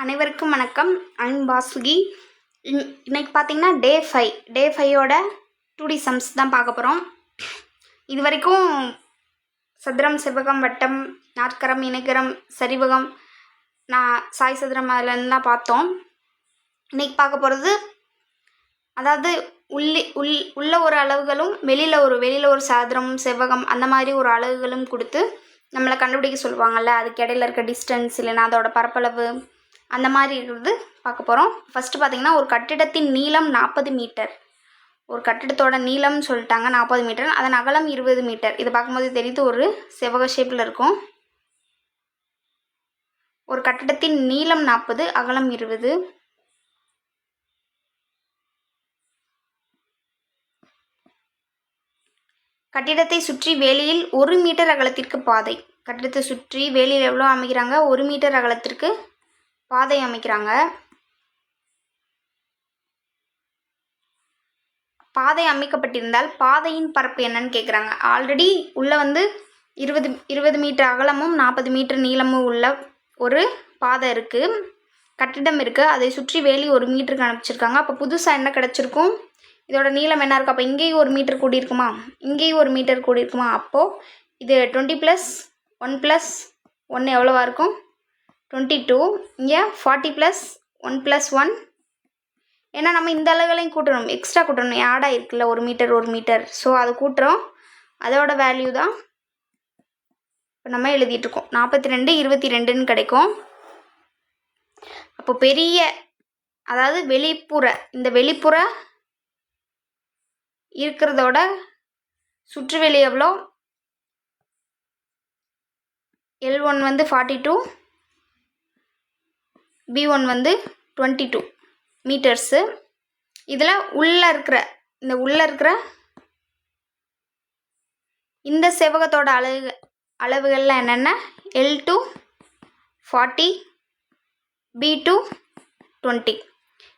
அனைவருக்கும் வணக்கம். ஐம் வாசுகி. இன்னைக்கு பார்த்தீங்கன்னா டே ஃபைவோட 2D சம்ஸ் தான் பார்க்க போகிறோம். இது வரைக்கும் சதுரம், செவ்வகம், வட்டம், நாற்கரம், இணைகரம், சரிவகம், சாய் சதுரம் அதிலேருந்து தான் பார்த்தோம். இன்னைக்கு பார்க்க போகிறது அதாவது உள்ள ஒரு அளவுகளும் வெளியில் ஒரு சதுரம், செவ்வகம் அந்த மாதிரி ஒரு அளவுகளும் கொடுத்து நம்மளை கண்டுபிடிக்க சொல்லுவாங்கள்ல, அதுக்கு இடையில இருக்க டிஸ்டன்ஸ் இல்லைன்னா அதோட பரப்பளவு அந்த மாதிரி இருக்கிறது பார்க்க போகிறோம். ஃபஸ்ட்டு பார்த்திங்கன்னா ஒரு கட்டிடத்தின் நீளம் 40 மீட்டர். ஒரு கட்டிடத்தோட நீளம்னு சொல்லிட்டாங்க 40 மீட்டர், அதன் அகலம் 20 மீட்டர். இதை பார்க்கும்போது தெரியுது ஒரு செவ்வக ஷேப்பில் இருக்கும். ஒரு கட்டிடத்தின் நீளம் 40, அகலம் 20. கட்டிடத்தை சுற்றி வேலியில் 1 மீட்டர் அகலத்திற்கு பாதை. கட்டிடத்தை சுற்றி வேலியில் எவ்வளோ அமைக்கிறாங்க? 1 மீட்டர் அகலத்திற்கு பாதை அமைக்கிறாங்க. பாதை அமைக்கப்பட்டிருந்தால் பாதையின் பரப்பு என்னன்னு கேட்குறாங்க. ஆல்ரெடி உள்ளே 20 மீட்டர் அகலமும் 40 மீட்டர் நீளமும் உள்ள ஒரு பாதை இருக்குது, கட்டிடம் இருக்குது. அதை சுற்றி வேலி 1 மீட்டருக்கு அனுப்பிச்சிருக்காங்க. அப்போ புதுசாக என்ன கிடச்சிருக்கும்? இதோட நீளம் என்ன இருக்குது? அப்போ இங்கேயும் 1 மீட்டர் கூடியிருக்குமா? இங்கேயும் 1 மீட்டர் கூடியிருக்குமா? அப்போது இது 20 + 1 + 1 எவ்வளோவா இருக்கும்? 22. இங்கே 40 + 1 + 1. ஏன்னா நம்ம இந்த அளவுகளையும் கூட்டணும், எக்ஸ்ட்ரா கூட்டணும், ஆட் ஆகிருக்குல்ல 1 மீட்டர். ஸோ அதை கூட்டுறோம், அதோட வேல்யூ தான் இப்போ நம்ம எழுதிட்டுருக்கோம். 42, 22ன்னு கிடைக்கும். அப்போ பெரிய அதாவது இந்த வெளிப்புற இருக்கிறதோட சுற்றுவெளி எவ்வளோ? L1 42, B1 22 metres. இதில் உள்ளே இருக்கிற இந்த செவ்வகத்தோட அளவுகள்லாம் என்னென்ன? L2 40, B2 20.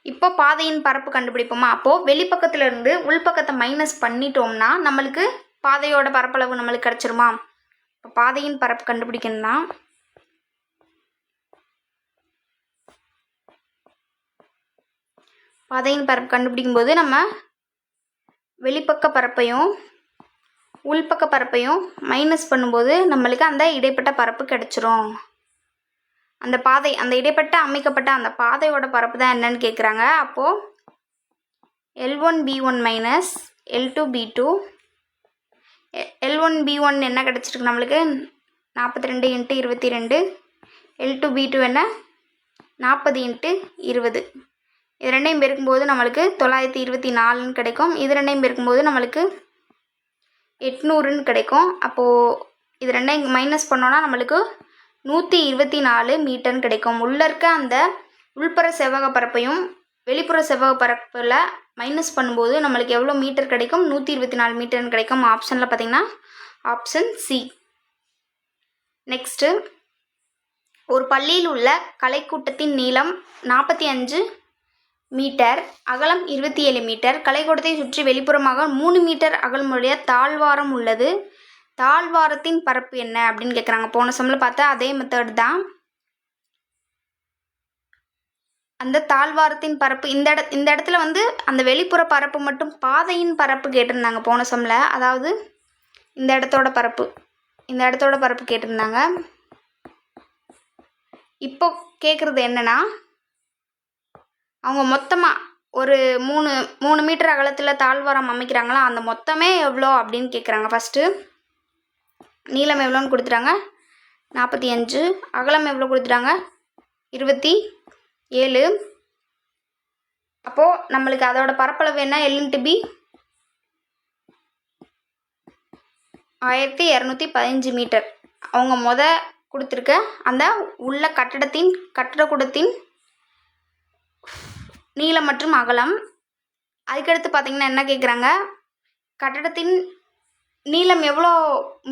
இப்போ பாதையின் பரப்பு கண்டுபிடிப்போமா? அப்போது வெளிப்பக்கத்துலேருந்து உள்பக்கத்தை மைனஸ் பண்ணிட்டோம்னா நம்மளுக்கு பாதையோட பரப்பளவு நம்மளுக்கு கிடச்சிருமா? இப்போ பாதையின் பரப்பு கண்டுபிடிக்கணும்னா பாதையின் பரப்பு கண்டுபிடிக்கும்போது நம்ம வெளிப்பக்க பரப்பையும் உள்பக்க பரப்பையும் மைனஸ் பண்ணும்போது நம்மளுக்கு அந்த இடைப்பட்ட பரப்பு கிடச்சிரும். அந்த இடைப்பட்ட அமைக்கப்பட்ட அந்த பாதையோட பரப்பு தான் என்னன்னு கேட்குறாங்க. அப்போது L1 B1 minus L2 B2. L1 B1 என்ன கிடச்சிருக்கு நம்மளுக்கு? 42 × 22. L2 B2 என்ன? 40 × 20. இது ரெண்டையும் பெருக்கும்போது நம்மளுக்கு 924ன்னு கிடைக்கும். இது ரெண்டையும் பெருக்கும்போது நம்மளுக்கு 800ன்னு கிடைக்கும். அப்போது இது ரெண்டையும் மைனஸ் பண்ணோன்னா நம்மளுக்கு 124 மீட்டர்னு கிடைக்கும். உள்ளே இருக்க அந்த உள்புற செவ்வக பரப்பையும் வெளிப்புற செவ்வக பரப்பில் மைனஸ் பண்ணும்போது நம்மளுக்கு எவ்வளோ மீட்டர் கிடைக்கும்? 124 மீட்டர்னு கிடைக்கும். ஆப்ஷனில் பார்த்திங்கன்னா ஆப்ஷன் சி. நெக்ஸ்ட்டு, ஒரு பள்ளியில் உள்ள கலைக்கூட்டத்தின் நீளம் 45 மீட்டர், அகலம் 27 மீட்டர். கலைக்கூடத்தை சுற்றி வெளிப்புறமாக 3 மீட்டர் அகலமுடைய தாழ்வாரம் உள்ளது. தாழ்வாரத்தின் பரப்பு என்ன அப்படின்னு கேட்குறாங்க. போன சம்மில் பார்த்தா அதே மெத்தட் தான். அந்த தாழ்வாரத்தின் பரப்பு இந்த இடத்துல அந்த வெளிப்புற பரப்பு மட்டும் பாதையின் பரப்பு கேட்டிருந்தாங்க போன சம்மில். அதாவது இந்த இடத்தோட பரப்பு கேட்டிருந்தாங்க. இப்போ கேட்குறது என்னன்னா, அவங்க மொத்தமாக ஒரு 3 மீட்டர் அகலத்தில் தாழ்வாரம் அமைக்கிறாங்களா, அந்த மொத்தமே எவ்வளோ அப்படின்னு கேட்குறாங்க. ஃபஸ்ட்டு நீளம் எவ்வளோன்னு கொடுத்துட்டாங்க? 45. அகலம் எவ்வளோ கொடுத்துட்டாங்க? 27. அப்போது நம்மளுக்கு அதோட பரப்பளவு என்ன? L × B 1215 metre. அவங்க கொடுத்துருக்க அந்த உள்ள கட்டடக்கூடத்தின் நீளம் மற்றும் அகலம். அதுக்கடுத்து பார்த்திங்கன்னா என்ன கேட்குறாங்க? கட்டடத்தின் நீளம் எவ்வளோ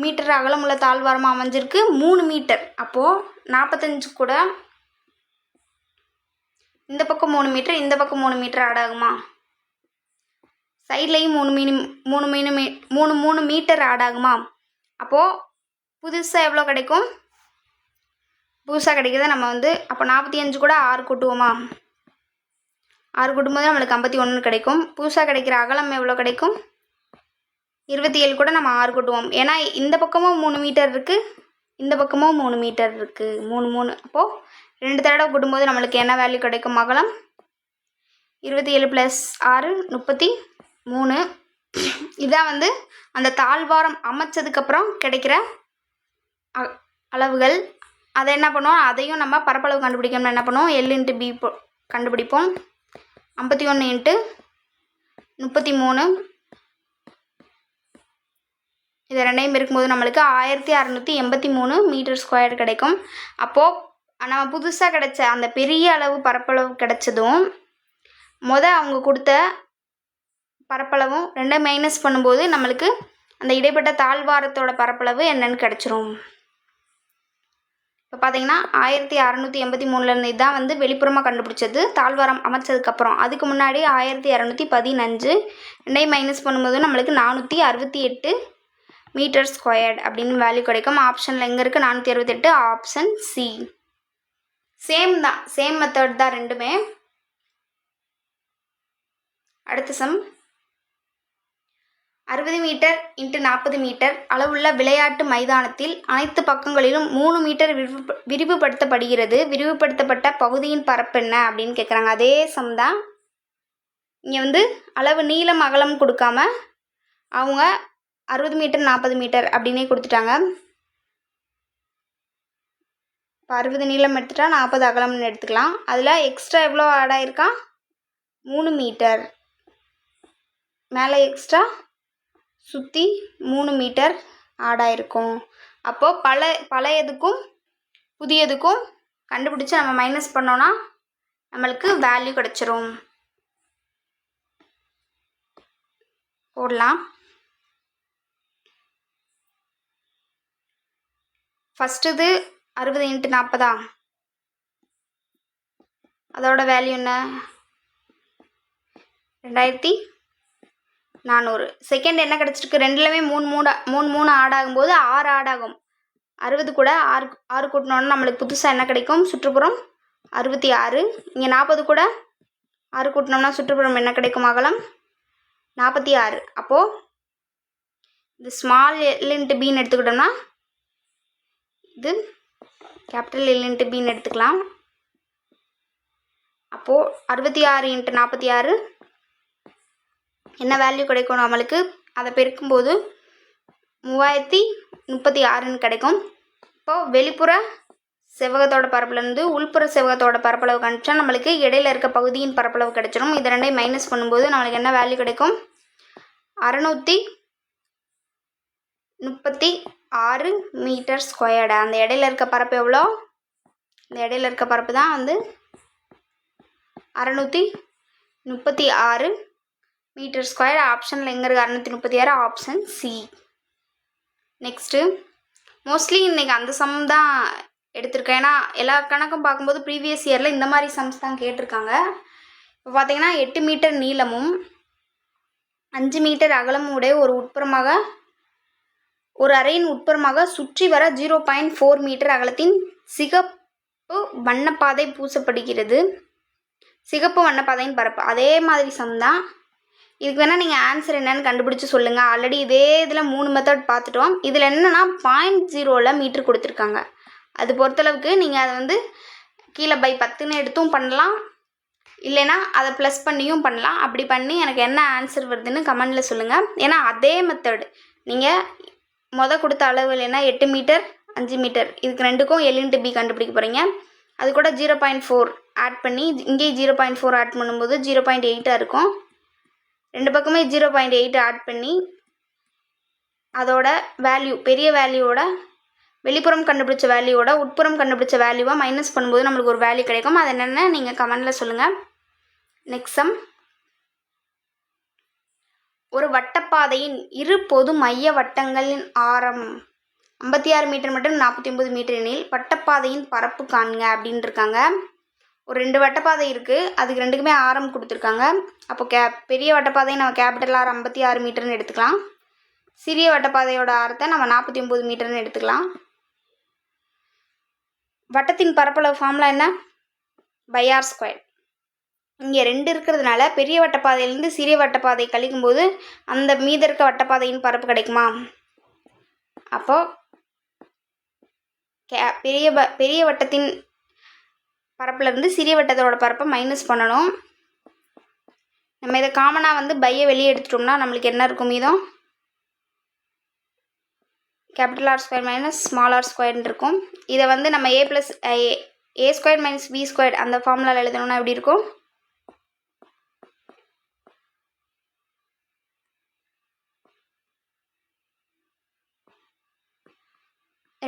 மீட்டர் அகலம் உள்ள தாழ்வாரமாக அமைஞ்சிருக்கு? 3 மீட்டர். அப்போது 45 கூட இந்த பக்கம் 3 மீட்டர், இந்த பக்கம் 3 மீட்டர் ஆட் ஆகுமா? சைட்லேயும் 3 மீட்டர் ஆட் ஆகுமா? அப்போது புதுசாக எவ்வளோ கிடைக்கும்? புதுசாக கிடைக்கிறத நம்ம வந்து அப்போ 45 கூட 6 கூட்டுவோமா, 6 கூட்டும்போது நம்மளுக்கு 51 கிடைக்கும். புதுசாக கிடைக்கிற அகலம் எவ்வளோ கிடைக்கும், 27 கூட நம்ம 6 கூட்டுவோம். ஏன்னா இந்த பக்கமும் 3 மீட்டர் இருக்குது, இந்த பக்கமும் 3 மீட்டர் இருக்குது, 3 அப்போது 2 தடவை கூட்டும்போது நம்மளுக்கு என்ன வேல்யூ கிடைக்கும், அகலம் 27 + 6 33. இதான் வந்து அந்த தாழ்வாரம் அமைச்சதுக்கப்புறம் கிடைக்கிற அளவுகள். அதை என்ன பண்ணுவோம், அதையும் நம்ம பரப்பளவு கண்டுபிடிக்கணும்னா என்ன பண்ணுவோம், L/B கண்டுபிடிப்போம். 51 × 33 இது ரெண்டையும் இருக்கும்போது நம்மளுக்கு 1683 மீட்டர் ஸ்கொயர் கிடைக்கும். அப்போது நம்ம புதுசாக கிடைச்ச அந்த பெரிய அளவு பரப்பளவு கிடைச்சதும் அவங்க கொடுத்த பரப்பளவும் ரெண்டை மைனஸ் பண்ணும்போது நம்மளுக்கு அந்த இடைப்பட்ட தாழ்வாரத்தோட பரப்பளவு என்னன்னு கிடச்சிரும். இப்போ பார்த்தீங்கன்னா 1683 இதுதான் வந்து வெளிப்புறமாக கண்டுபிடிச்சது தாழ்வாரம் அமைச்சதுக்கப்புறம். அதுக்கு முன்னாடி 1215 ரெண்டையும் மைனஸ் பண்ணும்போது நம்மளுக்கு 468 மீட்டர் ஸ்கொயர்டு அப்படின்னு வேல்யூ கிடைக்கும். ஆப்ஷனில் எங்கே இருக்குது, 468, ஆப்ஷன் சி. சேம் தான், சேம் மெத்தட் தான் ரெண்டுமே. அடுத்த சம், 60 மீட்டர் × 40 மீட்டர் அளவுள்ள விளையாட்டு மைதானத்தில் அனைத்து பக்கங்களிலும் 3 மீட்டர் விரிவுபடுத்தப்படுகிறது. விரிவுபடுத்தப்பட்ட பகுதியின் பரப்பு என்ன அப்படின்னு கேட்குறாங்க. அதே சம் தான். இங்கே வந்து அளவு நீளம் அகலம் கொடுக்காம அவங்க 60 மீட்டர் 40 மீட்டர் அப்படின்னே கொடுத்துட்டாங்க. இப்போ 60 நீளம் எடுத்துட்டா 40 அகலம்னு எடுத்துக்கலாம். அதில் எக்ஸ்ட்ரா எவ்வளோ ஆட் ஆகிருக்கா, 3 மீட்டர். மேலே எக்ஸ்ட்ரா சுற்றி 3 மீட்டர் ஆட் ஆகிருக்கும். அப்போது பழையதுக்கும் புதியதுக்கும் கண்டுபிடிச்சி நம்ம மைனஸ் பண்ணோன்னா நம்மளுக்கு வேல்யூ கிடச்சிரும். போடலாம். ஃபஸ்ட்டு இது 60 × 40, அதோட வேல்யூ என்ன, 2400. செகண்ட் என்ன கிடச்சிருக்கு, ரெண்டுலேயுமே 3 ஆட் ஆகும்போது 6 ஆட் ஆகும். 60 கூட 6 கூட்டினோன்னா நம்மளுக்கு புதுசாக என்ன கிடைக்கும், சுற்றுப்புறம் 66. இங்கே 40 கூட 6 கூட்டினோம்னா சுற்றுப்புறம் என்ன கிடைக்கும், அகலம் 46. அப்போது இது ஸ்மால் L/Bன்னு எடுத்துக்கிட்டோம்னா இது கேபிட்டல் L/Bன்னு எடுத்துக்கலாம். அப்போது 66 × 46 என்ன வேல்யூ கிடைக்கும் நம்மளுக்கு, அதை பெருக்கும்போது 3036ன்னு கிடைக்கும். இப்போது வெளிப்புற செவ்வகத்தோட பரப்பளவு உள்புற செவ்வகத்தோட பரப்பளவு கண்டுச்சா நம்மளுக்கு இடையில இருக்க பகுதியின் பரப்பளவு கிடைச்சிடும். இது ரெண்டையும் மைனஸ் பண்ணும்போது நம்மளுக்கு என்ன வேல்யூ கிடைக்கும், 636 மீட்டர் ஸ்கொயர்டு. அந்த இடையில இருக்க பரப்பு எவ்வளோ, இந்த இடையில இருக்க பரப்பு தான் வந்து 636 மீட்டர் ஸ்கொயர். ஆப்ஷனில் எங்கே இருக்குது, 636, ஆப்ஷன் சி. நெக்ஸ்ட்டு, மோஸ்ட்லி இன்றைக்கி அந்த சம் தான் எடுத்திருக்கேன். ஏன்னா எல்லா கணக்கும் பார்க்கும்போது ப்ரீவியஸ் இயரில் இந்த மாதிரி சம்ஸ் தான் கேட்டிருக்காங்க. இப்போ பார்த்தீங்கன்னா 8 மீட்டர் நீளமும் 5 மீட்டர் அகலமும் உடைய ஒரு அறையின் உட்புறமாக சுற்றி வர 0.4 மீட்டர் அகலத்தின் சிகப்பு வண்ணப்பாதை பூசப்படுகிறது. சிகப்பு வண்ணப்பாதையின் பரப்பு அதே மாதிரி சம் தான். இதுக்கு வேணால் நீங்கள் ஆன்சர் என்னன்னு கண்டுபிடிச்சி சொல்லுங்கள். ஆல்ரெடி இதே இதில் 3 மெத்தட் பார்த்துட்டோம். இதில் என்னென்னா 0.0 மீட்டர் கொடுத்துருக்காங்க. அது பொறுத்தளவுக்கு நீங்கள் அதை வந்து கீழே பை 10ன்னு எடுத்தும் பண்ணலாம், இல்லைன்னா அதை ப்ளஸ் பண்ணியும் பண்ணலாம். அப்படி பண்ணி எனக்கு என்ன ஆன்சர் வருதுன்னு கமெண்டில் சொல்லுங்கள். ஏன்னா அதே மெத்தடு நீங்கள் கொடுத்த அளவு இல்லைன்னா 8 மீட்டர் 5 மீட்டர் இதுக்கு ரெண்டுக்கும் L/B கண்டுபிடிக்க போகிறீங்க. அது கூட 0.4 ஆட் பண்ணி இங்கேயும் 0.4 ஆட் பண்ணும்போது 0.8 இருக்கும். ரெண்டு பக்கமே 0.8 ஆட் பண்ணி அதோட வேல்யூ பெரிய வேல்யூவோட வெளிப்புறம் கண்டுபிடிச்ச வேல்யூவோட உட்புறம் கண்டுபிடிச்ச வேல்யூவை மைனஸ் பண்ணும்போது நம்மளுக்கு ஒரு வேல்யூ கிடைக்கும். அது என்னென்னு நீங்கள் கமெண்டில் சொல்லுங்கள். நெக்ஸ்ட் சம், ஒரு வட்டப்பாதையின் இரு பொது மைய வட்டங்களின் ஆரம் 56 மீட்டர் மற்றும் 49 மீட்டர் எனில் வட்டப்பாதையின் பரப்பு காண்க அப்படின்னு இருக்காங்க. ஒரு 2 வட்டப்பாதை இருக்குது, அதுக்கு ரெண்டுக்குமே ஆரம் கொடுத்துருக்காங்க. அப்போ பெரிய வட்டப்பாதையை நம்ம கேபிட்டல் ஆர் 56 மீட்டர்னு எடுத்துக்கலாம். சிறிய வட்டப்பாதையோட ஆரத்தை நம்ம 49 மீட்டர்னு எடுத்துக்கலாம். வட்டத்தின் பரப்பளவு ஃபார்முலா என்ன? Pi r square. இங்கே 2 இருக்கிறதுனால பெரிய வட்டப்பாதையிலேருந்து சிறிய வட்டப்பாதை கழிக்கும்போது அந்த மீத இருக்க வட்டப்பாதையின் பரப்பு கிடைக்குமா? அப்போது பெரிய வட்டத்தின் பரப்புலேருந்து சிறிய வட்டத்தோட பரப்பை மைனஸ் பண்ணணும். நம்ம இதை காமனாக பையை வெளியே எடுத்துட்டோம்னா நம்மளுக்கு என்ன இருக்கும் மீதம்? Capital r square minus small r ஸ்கொயர்னு இருக்கும். இதை நம்ம a square minus b square அந்த ஃபார்முலாவில் எழுதணும்னா எப்படி இருக்கும்?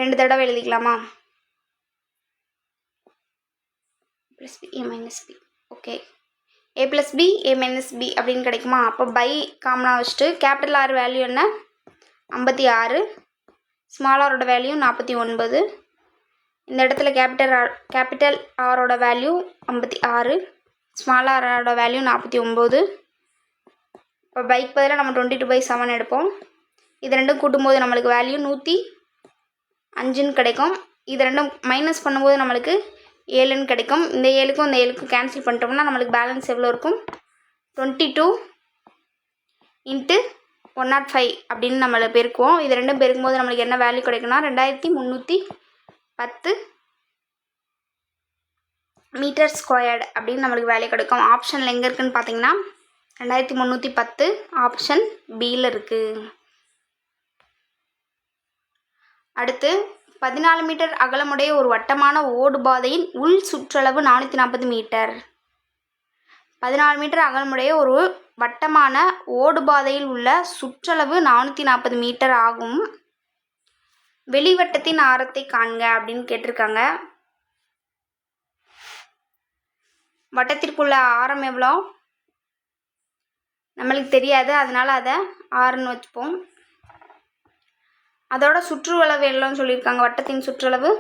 ரெண்டு தடவை எழுதிக்கலாமா? Plus b a minus b. Okay, a plus b a minus b அப்படின்னு கிடைக்குமா? அப்போ பை காமனாக வச்சுட்டு கேபிட்டல் ஆர் வேல்யூ என்ன? 56. ஸ்மால் ஆரோட வேல்யூ 49. இந்த இடத்துல கேபிட்டல் ஆரோட வேல்யூ 56, ஸ்மால் ஆரோட வேல்யூ 49. இப்போ பைக் பதிலாக நம்ம 22/7 எடுப்போம். இது ரெண்டும் கூட்டும்போது நம்மளுக்கு வேல்யூ 105ன்னு கிடைக்கும். இது ரெண்டும் மைனஸ் பண்ணும்போது நம்மளுக்கு 7ன்னு கிடைக்கும். இந்த 7க்கும் இந்த 7க்கும் கேன்சல் பண்ணிட்டோம்னா நம்மளுக்கு பேலன்ஸ் எவ்வளோ இருக்கும்? 22 × 105 அப்படின்னு நம்மளை பெருக்குவோம். இது ரெண்டும் பெருக்கும்போது நம்மளுக்கு என்ன வேல்யூ கிடைக்கும்னா 2310 மீட்டர் ஸ்கொயர்டு அப்படின்னு நம்மளுக்கு வேல்யூ கிடைக்கும். ஆப்ஷனில் எங்கே இருக்குதுன்னு பார்த்தீங்கன்னா 2310 ஆப்ஷன் பியில் இருக்குது. அடுத்து 14 மீட்டர் அகலமுடைய ஒரு வட்டமான ஓடுபாதையின் உள் சுற்றளவு 440 மீட்டர். 14 மீட்டர் அகலமுடைய ஒரு வட்டமான ஓடுபாதையில் உள்ள சுற்றளவு 440 மீட்டர் ஆகும். வெளிவட்டத்தின் ஆரத்தை காண்க அப்படின்னு கேட்டிருக்காங்க. வட்டத்திற்குள்ள ஆரம் எவ்வளோ நம்மளுக்கு தெரியாது, அதனால அதை ஆறுன்னு வச்சுப்போம். அதோட சுற்றுவளவு எவ்வளோன்னு சொல்லியிருக்காங்க. வட்டத்தின் சுற்றளவு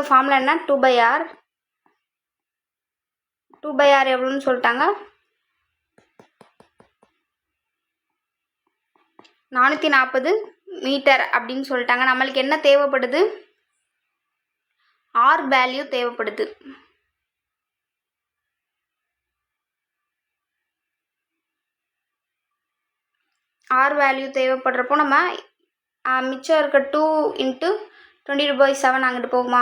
ஃபார்முலா என்ன? 2/r. 2/r எவ்வளோன்னு சொல்லிட்டாங்க? 440 மீட்டர் அப்படின்னு சொல்லிட்டாங்க. நம்மளுக்கு என்ன தேவைப்படுது? ஆர் வேல்யூ தேவைப்படுது. ஆர் வேல்யூ தேவைப்படுறப்போ நம்ம மிச்சம் இருக்க 2 × 22/7 அங்கிட்டு போகுமா?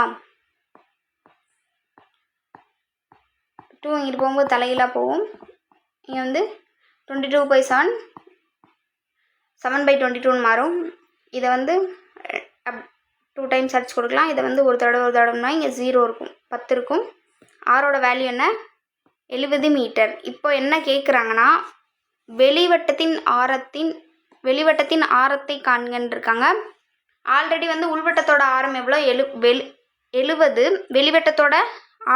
2 இங்கிட்டு போகும்போது தலையிலாக போகும். இங்கே 22/7 7/22ன்னு மாறும். இதை 2 டைம்ஸ் அடிச்சு கொடுக்கலாம். இதை ஒரு தடவைனா இங்கே 0 இருக்கும், 10 இருக்கும். ஆரோட வேல்யூ என்ன? 70 மீட்டர். இப்போ என்ன கேட்குறாங்கன்னா வெளிவட்டத்தின் ஆரத்தை காண்கன்னு இருக்காங்க. ஆல்ரெடி உள்வட்டத்தோட ஆரம் எவ்வளோ? 70. வெளிவட்டத்தோட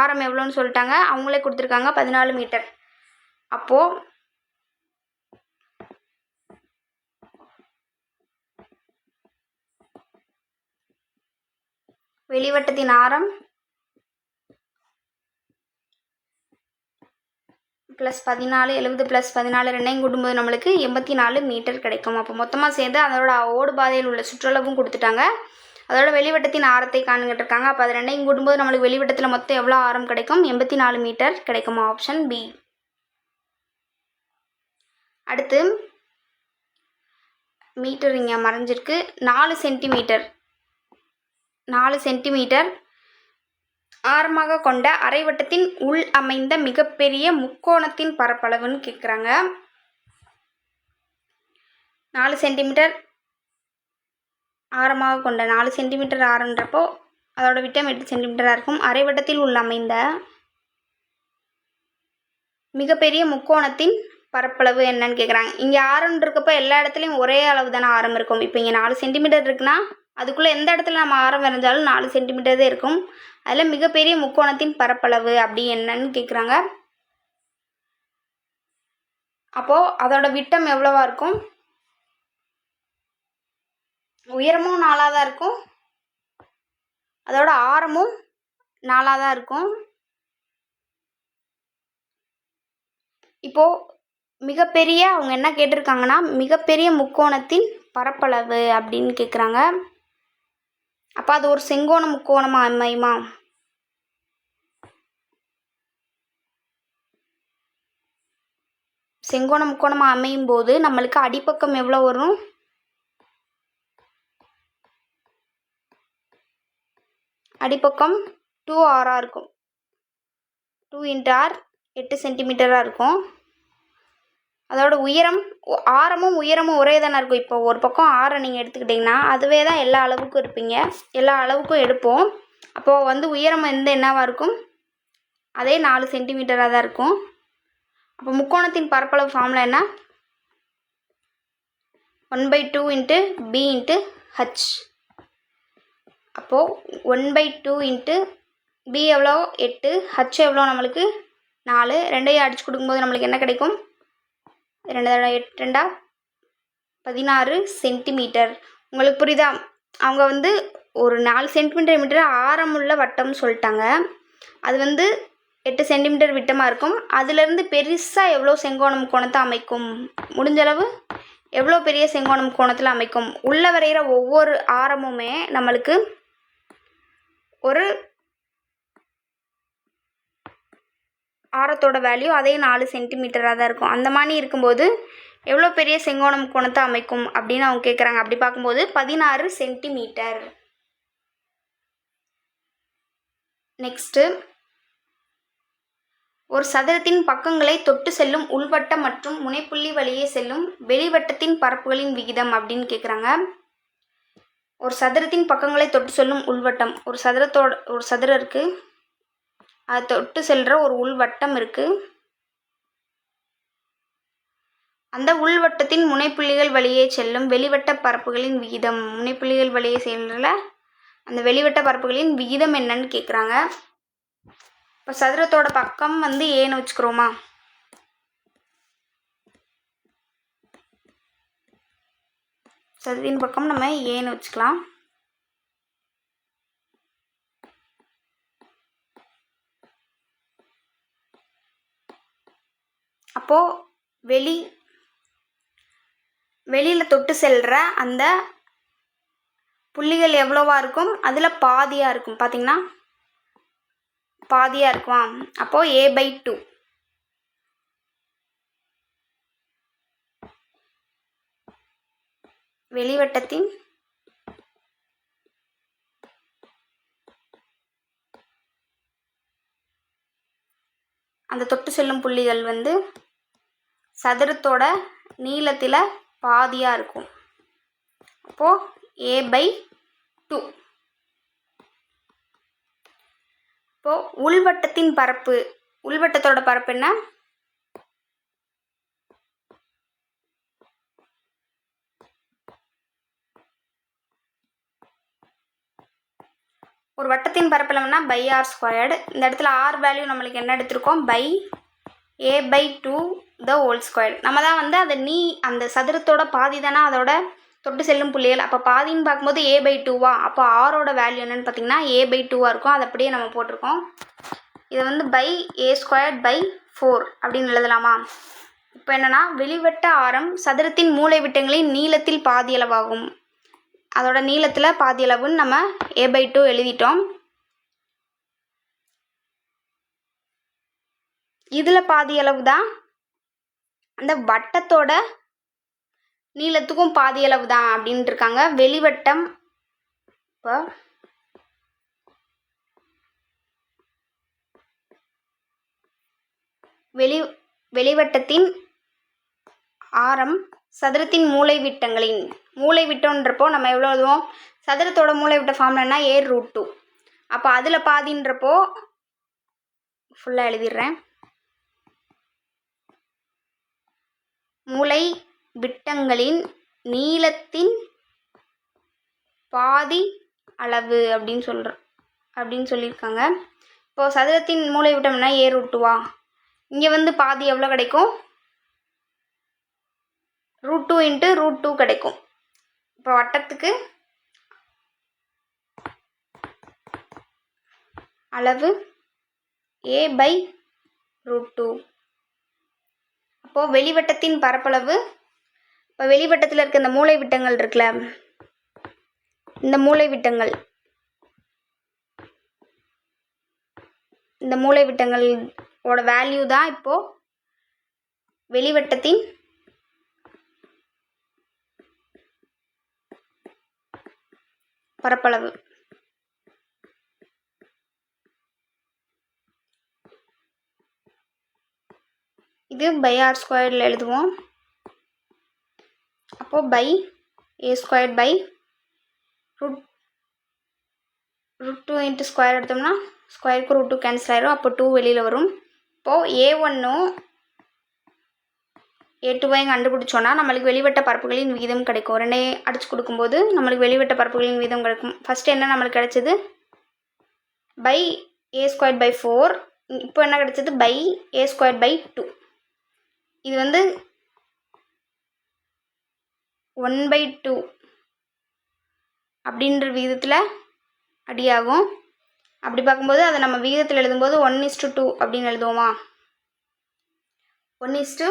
ஆரம் எவ்வளோன்னு சொல்லிட்டாங்க, அவங்களே கொடுத்துருக்காங்க 14 மீட்டர். அப்போது வெளிவட்டத்தின் ஆரம் +14, 70 + 14 ரெண்டையும் கூட்டும்போது நம்மளுக்கு 84 மீட்டர் கிடைக்கும். அப்போ மொத்தமாக சேர்ந்து அதோட ஓடு பாதையில் உள்ள சுற்றளவும் கொடுத்துட்டாங்க, அதோட வெளிவட்டத்தின் ஆரத்தை காண்கிட்டு இருக்காங்க. அப்போ அது ரெண்டையும் கூட்டும்போது நம்மளுக்கு வெளிவட்டத்தில் மொத்தம் எவ்வளோ ஆரம் கிடைக்கும்? 84 மீட்டர் கிடைக்கும். Option B. அடுத்து மீட்டர் இங்கே மறைஞ்சிருக்கு. 4 சென்டிமீட்டர் ஆரமாக கொண்ட அரைவட்டத்தின் உள் அமைந்த மிகப்பெரிய முக்கோணத்தின் பரப்பளவுன்னு கேட்குறாங்க. 4 சென்டிமீட்டர் ஆரமாக கொண்ட 4 சென்டிமீட்டர் ஆரன்றப்போ அதோட விட்டம் 8 சென்டிமீட்டராக இருக்கும். அரைவட்டத்தில் உள்ள அமைந்த மிகப்பெரிய முக்கோணத்தின் பரப்பளவு என்னன்னு கேட்குறாங்க. இங்கே ஆரம்னு இருக்கப்போ எல்லா இடத்துலையும் ஒரே அளவு தானே ஆரம் இருக்கும். இப்போ இங்கே 4 சென்டிமீட்டர் இருக்குன்னா அதுக்குள்ளே எந்த இடத்துல நம்ம ஆரம் வரைஞ்சாலும் 4 சென்டிமீட்டர் தான் இருக்கும். அதில் மிகப்பெரிய முக்கோணத்தின் பரப்பளவு அப்படி என்னன்னு கேட்குறாங்க. அப்போது அதோட விட்டம் எவ்வளவா இருக்கும்? உயரமும் 4 தான் இருக்கும், அதோட ஆரமும் 4 தான் இருக்கும். இப்போது மிகப்பெரிய அவங்க என்ன கேட்டிருக்காங்கன்னா மிகப்பெரிய முக்கோணத்தின் பரப்பளவு அப்படின்னு கேட்குறாங்க. அப்போ அது ஒரு செங்கோண முக்கோணமாக அமையுமா? செங்கோண முக்கோணமாக அமையும் போது நம்மளுக்கு அடிப்பக்கம் எவ்வளோ வரும்? அடிப்பக்கம் 2r இருக்கும். 2 × r 8 சென்டிமீட்டராக இருக்கும். அதோட ஆரமும் உயரமும் ஒரே தானே இருக்கும். இப்போ ஒரு பக்கம் ஆரை நீங்கள் எடுத்துக்கிட்டிங்கன்னா அதுவே தான் எல்லா அளவுக்கும் இருப்பீங்க, எல்லா அளவுக்கும் எடுப்போம். அப்போது உயரம் என்னவாக இருக்கும்? அதே 4 சென்டிமீட்டராக தான் இருக்கும். அப்போ முக்கோணத்தின் பரப்பளவு ஃபார்முலா என்ன? 1/2 × b × h. அப்போது 1/2 × b எவ்வளோ? 8, h எவ்வளோ நம்மளுக்கு? 4. ரெண்டையும் அடித்து கொடுக்கும்போது நம்மளுக்கு என்ன கிடைக்கும்? 2 16 சென்டிமீட்டர். உங்களுக்கு புரியுதா? அவங்க ஒரு 4 சென்டிமீட்டர் ஆரமுள்ள வட்டம்னு சொல்லிட்டாங்க. அது 8 சென்டிமீட்டர் விட்டமாக இருக்கும். அதுலேருந்து பெருசாக எவ்வளோ செங்கோண முக்கோணத்தை அமைக்கும்? முடிஞ்சளவு எவ்வளோ பெரிய செங்கோண முக்கோணத்தில் அமைக்கும்? உள்ளே வரைகிற ஒவ்வொரு ஆரமுமே நம்மளுக்கு ஒரு ஆரத்தோட வேல்யூ அதே 4 சென்டிமீட்டராக தான் இருக்கும். அந்த மாதிரி இருக்கும்போது எவ்வளோ பெரிய செங்கோண முக்கோணத்தை அமைக்கும் அப்படின்னு அவங்க கேட்குறாங்க. அப்படி பார்க்கும்போது 16 சென்டிமீட்டர். நெக்ஸ்ட்டு, ஒரு சதுரத்தின் பக்கங்களை தொட்டு செல்லும் உள்வட்டம் மற்றும் முனைப்புள்ளி வழியே செல்லும் வெளிவட்டத்தின் பரப்புகளின் விகிதம் அப்படின்னு கேட்குறாங்க. ஒரு சதுரத்தின் பக்கங்களை தொட்டு செல்லும் உள்வட்டம், ஒரு சதுரம் இருக்குது, அதை தொட்டு செல்கிற ஒரு உள்வட்டம் இருக்குது. அந்த உள்வட்டத்தின் முனைப்புள்ளிகள் வழியே செல்லும் வெளிவட்ட பரப்புகளின் விகிதம். முனைப்புள்ளிகள் வழியே செல்கிற அந்த வெளிவட்ட பரப்புகளின் விகிதம் என்னன்னு கேட்குறாங்க. இப்போ சதுரத்தோட பக்கம் ஏன்னு வச்சுக்கிறோமா? சதுரத்தின் பக்கம் நம்ம ஏன்னு வச்சுக்கலாம். அப்போது வெளியில் தொட்டு செல்கிற அந்த புள்ளிகள் எவ்வளோவா இருக்கும்? அதில் பாதியாக இருக்கும். பார்த்திங்கன்னா பாதியாக இருக்குமா? அப்போது a/2. வெளிவட்டத்தின் அந்த தொட்டு செல்லும் புள்ளிகள் சதுரத்தோட நீளத்தில் பாதியாக இருக்கும். அப்போது a/2. இப்போது உள்வட்டத்தின் பரப்பு, உள்வட்டத்தோட பரப்பு என்ன? ஒரு வட்டத்தின் பரப்பளவுனா r². இந்த இடத்துல r வேல்யூ நம்மளுக்கு என்ன எடுத்திருக்கோம்? a/2 the whole square. நம்ம தான் அந்த சதுரத்தோட பாதி தானே அதோட தொட்டு செல்லும் புள்ளிகள். அப்போ பாதின்னு பார்க்கும்போது a/2வா? அப்போ ஆரோட வேல்யூ என்னன்னு பார்த்தீங்கன்னா a/2வாக இருக்கும். அதை அப்படியே நம்ம போட்டிருக்கோம். இதை a²/4 அப்படின்னு எழுதலாமா? இப்போ என்னென்னா, வெளிவட்ட ஆரம் சதுரத்தின் மூலைவிட்டங்களின் நீளத்தில் பாதியளவாகும். அதோட நீளத்தில் பாதியளவுன்னு நம்ம a/2 எழுதிட்டோம். இதில் பாதியளவு தான் அந்த வட்டத்தோட நீளத்துக்கும் பாதியளவு தான் அப்படின்ட்டு இருக்காங்க. வெளிவட்டம் இப்போ வெளிவட்டத்தின் ஆரம் சதுரத்தின் மூலைவிட்டன்றப்போ நம்ம எவ்வளோ எழுதுவோம்? சதுரத்தோட மூலைவிட்ட ஃபார்முலானா a√2. அப்போ அதில் பாதின்றப்போ ஃபுல்லாக எழுதிடுறேன். மூலை விட்டங்களின் நீளத்தின் பாதி அளவு அப்படின்னு சொல்லியிருக்காங்க. இப்போது சதுரத்தின் மூலை விட்டம்னா a√2வா? இங்கே பாதி எவ்வளோ கிடைக்கும்? √2 × √2 கிடைக்கும். இப்போ வட்டத்துக்கு அளவு a/√2. அப்போது வெளிவட்டத்தின் பரப்பளவு, இப்போ வெளிவட்டத்தில் இருக்க இந்த மூலை விட்டங்கள் இருக்குல்ல, இந்த மூலை விட்டங்களோட வேல்யூ தான் இப்போது வெளிவட்டத்தின் பரப்பளவு. இது பை ஆர் ஸ்கொயர்டில் எழுதுவோம். அப்போது pi a squared by root 2 into square எடுத்தோம்னா ஸ்கொயருக்கு ரூட் 2 கேன்சல் ஆயிரும். அப்போ 2 வெளியில் வரும். இப்போது A1ம் A2வையும் கண்டுபிடிச்சோன்னா நம்மளுக்கு வெளிவட்ட பரப்புகளின் விகிதம் கிடைக்கும். ரெண்டையும் அடிச்சு கொடுக்கும்போது நம்மளுக்கு வெளிவட்ட பரப்புகளின் விகிதம் கிடைக்கும். ஃபஸ்ட்டு என்ன நம்மளுக்கு கிடைச்சது? Pi a squared by 4. இப்போ என்ன கிடைச்சது? Pi a squared by 2. இது வந்து 1/2 அப்படின்ற விகிதத்தில் அடியாகும். அப்படி பார்க்கும்போது அதை நம்ம விகிதத்தில் எழுதும்போது 1:2 அப்படின்னு எழுதுவோமா? 1:,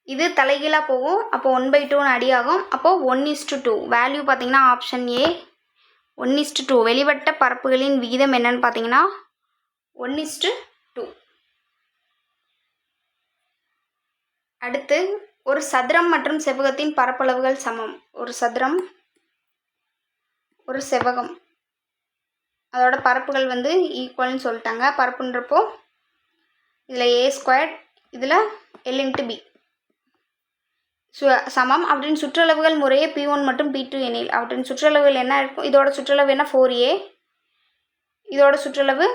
இது தலைகீழாக போகும். அப்போ 1/2ன்னு அடியாகும். அப்போது 1:2 வேல்யூ பார்த்திங்கன்னா ஆப்ஷன் ஏ 1:2. வெளிவட்ட பரப்புகளின் விகிதம் என்னன்னு பார்த்தீங்கன்னா 1:2. அடுத்து, ஒரு சதுரம் மற்றும் செவ்வகத்தின் பரப்பளவுகள் சமம். ஒரு சதுரம், ஒரு செவ்வகம், அதோட பரப்புகள் வந்து ஈக்குவல்னு சொல்லிட்டாங்க. பரப்புன்றப்போ இதில் ஏ ஸ்கொயர்ட், இதில் எல் இன்ட்டு பி சமம். அப்படின்னு சுற்றளவுகள் முறையே P1 மற்றும் P2 எனில் அவற்றின் சுற்றளவுகள் என்ன இருக்கும்? இதோட சுற்றளவு என்ன? 4A. இதோட சுற்றளவு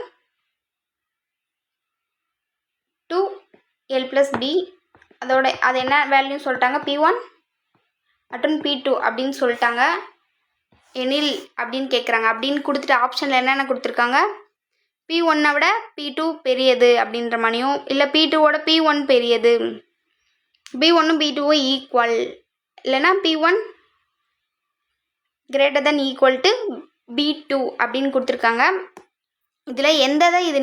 2L + B. அது என்ன வேல்யூ சொல்லிட்டாங்க? P1 மற்றும் P2 அப்படின்னு சொல்லிட்டாங்க. எனில் அப்படின்னு கேட்குறாங்க. அப்படின்னு கொடுத்துட்டு ஆப்ஷனில் என்னென்ன கொடுத்துருக்காங்க? P1 விட P2 பெரியது அப்படின்ற மாதிரியும், இல்லை P2வோட P1 பெரியது, P1ம் P2வும் ஈக்குவல், இல்லைனா P1 > B2 அப்படின்னு கொடுத்துருக்காங்க. இதில் எந்ததை இது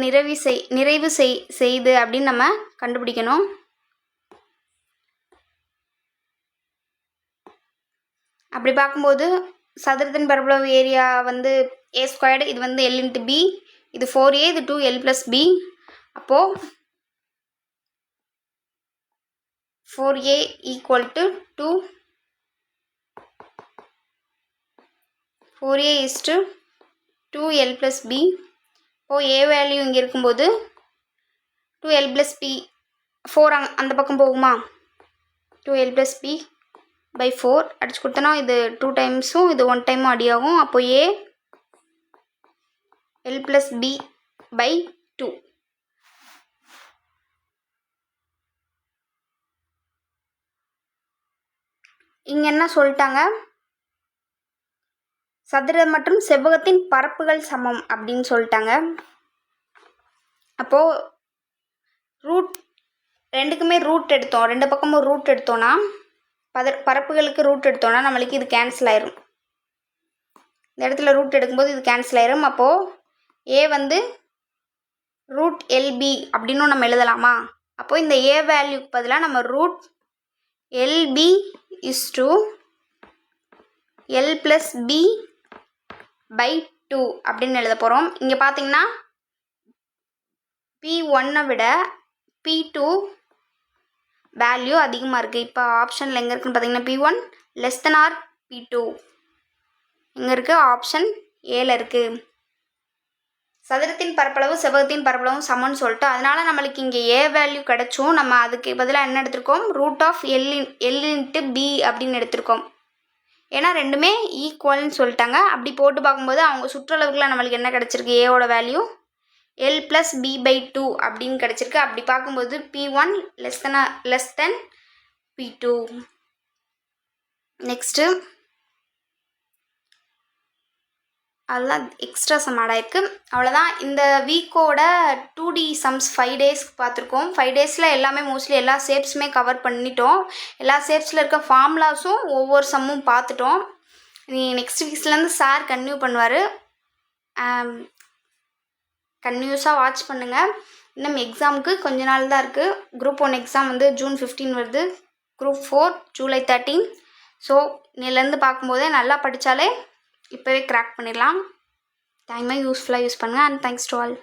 நிறைவு செய்து அப்படின்னு நம்ம கண்டுபிடிக்கணும். அப்படி பார்க்கும்போது சதுரத்தின் பரப்பளவு ஏரியா வந்து ஏ ஸ்கொயர்டு, இது வந்து எல் இன்ட்டு பி, இது 4A, இது 2L + B. அப்போது 4A = 2, 4A = 2L + B. இப்போது ஏ வேல்யூ இங்கே இருக்கும்போது 2L + B 4 அந்த பக்கம் போகுமா? 2L + B by 4 அடிச்சு கொடுத்தனா இது 2 டைம்ஸும் இது 1 டைமும் அடியாகும். அப்போ A L + B by 2. இங்கே என்ன சொல்லிட்டாங்க? சதுரம் மற்றும் செவ்வகத்தின் பரப்புகள் சமம் அப்படின்னு சொல்லிட்டாங்க. அப்போது ரெண்டுக்குமே ரூட் எடுத்தோம், ரெண்டு பக்கமும் ரூட் எடுத்தோன்னா பரப்புகளுக்கு ரூட் எடுத்தோன்னா நம்மளுக்கு இது கேன்சல் ஆயிரும். இந்த இடத்துல ரூட் எடுக்கும்போது இது கேன்சல் ஆயிரும். அப்போது ஏ வந்து √LB அப்படின்னு நம்ம எழுதலாமா? அப்போது இந்த ஏ வேல்யூக்கு பதிலாக நம்ம √LB = L + B by 2 அப்படின்னு எழுத போகிறோம். இங்கே பார்த்தீங்கன்னா P1 விட P2 வேல்யூ அதிகமாக இருக்குது. இப்போ ஆப்ஷனில் எங்கே இருக்குன்னு பார்த்தீங்கன்னா P1 < P2 எங்கே இருக்குது? ஆப்ஷன் ஏல இருக்குது. சதுரத்தின் பரப்பளவு செவ்வகத்தின் பரப்பளவும் சமம்னு சொல்லிட்டு அதனால் நம்மளுக்கு இங்கே ஏ வேல்யூ கிடச்சும் நம்ம அதுக்கு பதிலாக என்ன எடுத்திருக்கோம்? √L × B அப்படின்னு எடுத்திருக்கோம். ஏன்னா ரெண்டுமே ஈக்குவல்னு சொல்லிட்டாங்க. அப்படி போட்டு பார்க்கும்போது அவங்க சுற்றளவுக்குலாம் நம்மளுக்கு என்ன கிடச்சிருக்கு? ஏவோட வேல்யூ L + B by 2 அப்படின்னு கிடச்சிருக்கு. அப்படி பார்க்கும்போது P1 < P2. நெக்ஸ்ட்டு அதெல்லாம் எக்ஸ்ட்ரா சம் ஆட் ஆயிருக்கு. அவ்வளோதான். இந்த வீக்கோட 2D சம்ஸ் 5 days பார்த்துருக்கோம். 5 daysல எல்லாமே மோஸ்ட்லி எல்லா ஷேப்ஸுமே கவர் பண்ணிட்டோம். எல்லா ஷேப்ஸில் இருக்க ஃபார்முலாஸும் ஒவ்வொரு சம்மும் பார்த்துட்டோம். நீ நெக்ஸ்ட் வீக்ஸ்லேருந்து சார் கன்டினியூ பண்ணுவார். கன்டினியூஸாக வாட்ச் பண்ணுங்கள். இன்னும் எக்ஸாமுக்கு கொஞ்ச நாள் தான் இருக்குது. குரூப் 1 எக்ஸாம் வந்து June 15 வருது. Group 4 July 13. ஸோ இன்னிலேருந்து பார்க்கும்போதே நல்லா படித்தாலே இப்போவே கிராக் பண்ணிடலாம். டைமை யூஸ்ஃபுல்லாக யூஸ் பண்ணுங்கள். And thanks to all.